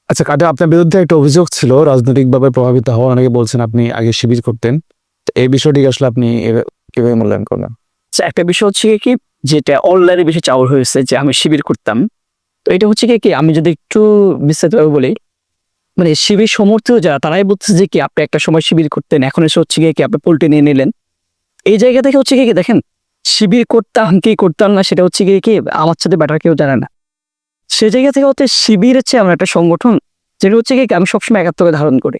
আচ্ছা, আপনার বিরুদ্ধে একটা অভিযোগ ছিল রাজনৈতিকভাবে প্রভাবিত হওয়া। অনেকে বলছেন আপনি আগে শিবির করতেন। তো এই বিষয়টিকে আসলে আপনি কিভাবে মূল্যায়ন করলেন? আচ্ছা, একটা বিষয় হচ্ছে কি যেটা অনলাইনে বেশি চাউর হয়েছে যে আমি শিবির করতাম। তো এটা হচ্ছে কি আমি যদি একটু বিস্তারিতভাবে বলি, মানে শিবির সমর্থক যারা তারাই বলছে যে কি আপনি একটা সময় শিবির করতেন, এখন এসে হচ্ছে কি আপনি পল্টে নিয়ে নিলেন। এই জায়গা থেকে হচ্ছে কি দেখেন, শিবির করতাম কি করতাম না সেটা হচ্ছে কি আমার সাথে বেটার কেউ জানে না। সে জায়গা থেকে হচ্ছে শিবির হচ্ছে আমার একটা সংগঠন, যেটা হচ্ছে কি আমি সবসময় একাত্মকে ধারণ করি।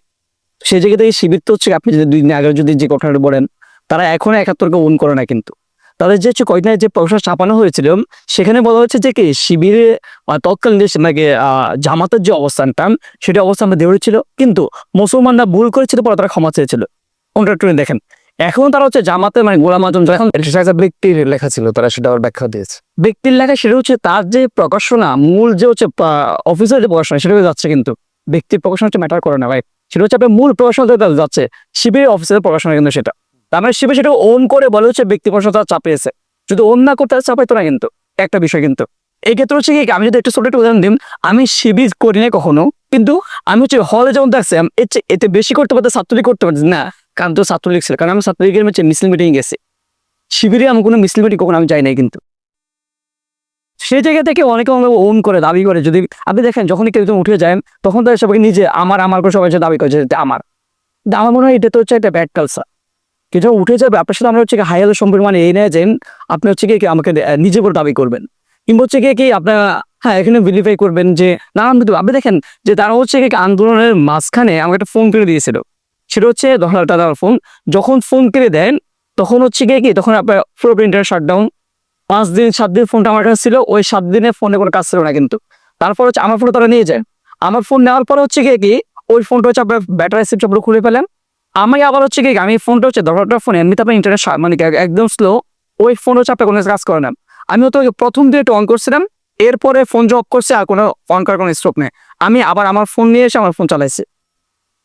সেই জায়গা থেকে শিবির তো হচ্ছে আপনি যদি 2 দিন আগে যদি যে কথাটা বলেন, তারা এখনো একাত্তরকে ওন করে না কিন্তু। তাদের যে হচ্ছে কয়েকদিন যে প্রশ্ন চাপানো হয়েছিল, সেখানে বলা হচ্ছে যে কি শিবিরে তৎকালীন যে মানে জামাতের যে অবস্থানটা, সেটা অবস্থান দৃঢ় ছিল, কিন্তু মুসলমানরা ভুল করেছিল, পরে তারা ক্ষমা চেয়েছিল। কোনটা একটু দেখেন, এখন তারা হচ্ছে জামাতে মানে গোলাম আজম এখন এটা একটা ব্যক্তির লেখা ছিল, তারা সেটা আবার ব্যাখ্যা দিয়েছে। ব্যক্তির লেখা, সেটা হচ্ছে তার যে প্রকাশনা, মূল যে হচ্ছে অফিসের যে প্রকাশনা সেটা যাচ্ছে, কিন্তু ব্যক্তির প্রকাশনা হচ্ছে ম্যাটার করে না ভাই। সেটা হচ্ছে আপনার মূল প্রকাশনা যাচ্ছে শিবির অফিসের প্রকাশনা, কিন্তু সেটা তার মানে শিবির সেটা ওন করে বলে হচ্ছে ব্যক্তি প্রকাশনা তারা চাপিয়েছে। যদি ওন না করতে চাপাইতো না, কিন্তু একটা বিষয় কিন্তু এই ক্ষেত্রে হচ্ছে কি আমি যদি একটু ছোট একটা উদাহরণ দিই, আমি শিবির করি না কখনো, কিন্তু আমি হচ্ছে হলে যেমন দেখছি এতে বেশি করতে পারতে ছাত্রলীগ করতে পারছি না, কারণ তো ছাত্রলীগ ছিল, কারণ আমি ছাত্রলীগের মিছিল মিটিং গেছি। শিবিরে আমি কোনো মিছিল মিটিং কখনো আমি যাই নাই কিন্তু। সেই জায়গা থেকে অনেকে ওন করে দাবি করে, যদি আপনি দেখেন যখনই কেউ উঠে যায় তখন তারা সবাই নিজে আমার আমার করে সবাই দাবি করে যে আমার। আমার মনে হয় এটা তো হচ্ছে একটা ব্যাড কালচার। কিছু উঠে যাবে আপনার সাথে আমরা হচ্ছে হাইয়াল সম্পর্ক মানে এই নয় যে আপনি হচ্ছে কি আমাকে নিজে করে দাবি করবেন, কিংবা হচ্ছে কি আপনার হ্যাঁ এখানে ভেরিফাই করবেন যে না। আপনি দেখেন যে তারা হচ্ছে কি আন্দোলনের মাঝখানে আমাকে একটা ফোন করে দিয়েছিল, সেটা হচ্ছে 10,000 টাকার ফোন। যখন ফোন করে দেন তখন হচ্ছে কি তখন আপনার পুরো ইন্টারনেট শাটডাউন। 5 দিন 7 দিন ফোনটা আমার কাছে ছিল, ওই 7 দিনে ফোনে কোনো কাজ ছিল না কিন্তু। তারপর হচ্ছে আমার ফোনটা তারা নিয়ে যায়। আমার ফোন নেওয়ার পরে হচ্ছে কি ওই ফোনটা হচ্ছে আপনার ব্যাটারি সিস্টেম পুরো খুলে ফেলেন। আমি আবার হচ্ছে কি আমি ফোনটা হচ্ছে 10,000 ফোন, এমনিতে আপনার ইন্টারনেট মানে একদম স্লো, ওই ফোন হচ্ছে আপনার কোনো কাজ করে না। আমি তো প্রথম দিয়ে একটু অন করছিলাম, এরপরে ফোন যে অফ করছে আর কোনো অন করার কোনো স্ট্রোক নেই। আমি আবার আমার ফোন নিয়ে এসে আমার ফোন চালাইছি।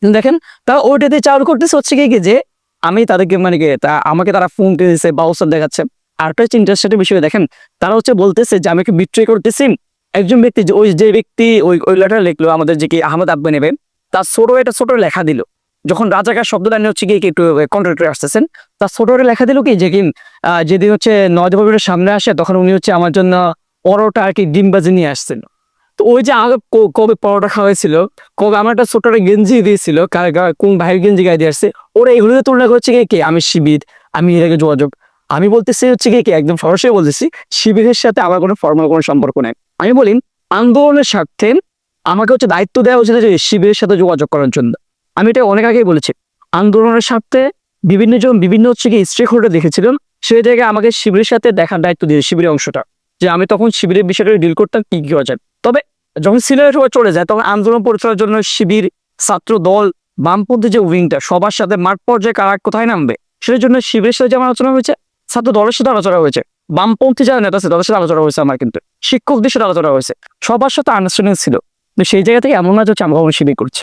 দেখেন তারা ওইটাতে চালু করতেছে হচ্ছে কি যে আমি তাদেরকে মানে কি আমাকে তারা ফোন দিয়ে দিচ্ছে বা অবস্থান দেখাচ্ছে। আরেকটা হচ্ছে ইন্টারেস্টেড বিষয় দেখেন, তারা হচ্ছে বলতেছে যে আমি বিট্রে করতেছি একজন ব্যক্তি, যে যে ব্যক্তি ওই লেটার লিখলো আমাদের যে কি আহমদ আব্বা নেবে, তার ছোট লেখা দিল। যখন রাজাকার শব্দটা হচ্ছে কি একটু কন্ট্রাক্টরে আসতেছেন, তার ছোট লেখা দিল কি যে কি যেদিন হচ্ছে নয়দেবের সামনে আসে তখন উনি হচ্ছে আমার জন্য পরোটা আর কি ডিম বাজি নিয়ে আসছেন। তো ওই যে আগে কবে পরোটা খাওয়াইছিল, কবে আমার একটা ছোট একটা গেঞ্জি দিয়েছিল, কোন ভাইয়ের গেঞ্জি গায়ে দিয়ে আসছে, ওরা এগুলো তুলনা করছে কি আমি শিবির, আমি এর আগে যোগাযোগ। আমি বলতেছি হচ্ছে কি একদম সরাসরি বলতেছি শিবিরের সাথে আমার কোনো ফর্মাল কোনো সম্পর্ক নেই। আমি বলি আন্দোলনের স্বার্থে আমাকে হচ্ছে দায়িত্ব দেওয়া হয়েছিল যে শিবিরের সাথে যোগাযোগ করার জন্য। আমি এটা অনেক আগেই বলেছি, আন্দোলনের স্বার্থে বিভিন্ন হচ্ছে কি স্টেক হোল্ডার দেখেছিলাম, সেই জায়গায় আমাকে শিবিরের সাথে দেখার দায়িত্ব দিয়ে শিবিরের অংশটা, যে আমি তখন শিবিরের বিষয়টা ডিল করতাম কি করা যায়। তবে যখন সিনিয়র হয়ে চলে যায় তখন আন্দোলন পরিচালনার জন্য শিবির, ছাত্র দল, বামপন্থী যে উইংটা সবার সাথে মাঠ পর্যায়ে কারা কোথায় নামবে সেটার জন্য শিবিরের সাথে যেমন আলোচনা হয়েছে, ছাত্র দলের সাথে আলোচনা হয়েছে, বামপন্থী যারা নেতা আছে তাদের সাথে আলোচনা হয়েছে, আমার কিন্তু শিক্ষকদের সাথে আলোচনা হয়েছে, সবার সাথে আনুষ্ঠানিক ছিল। তো সেই জায়গা থেকে এমন না যে আমরা শিবির করছি।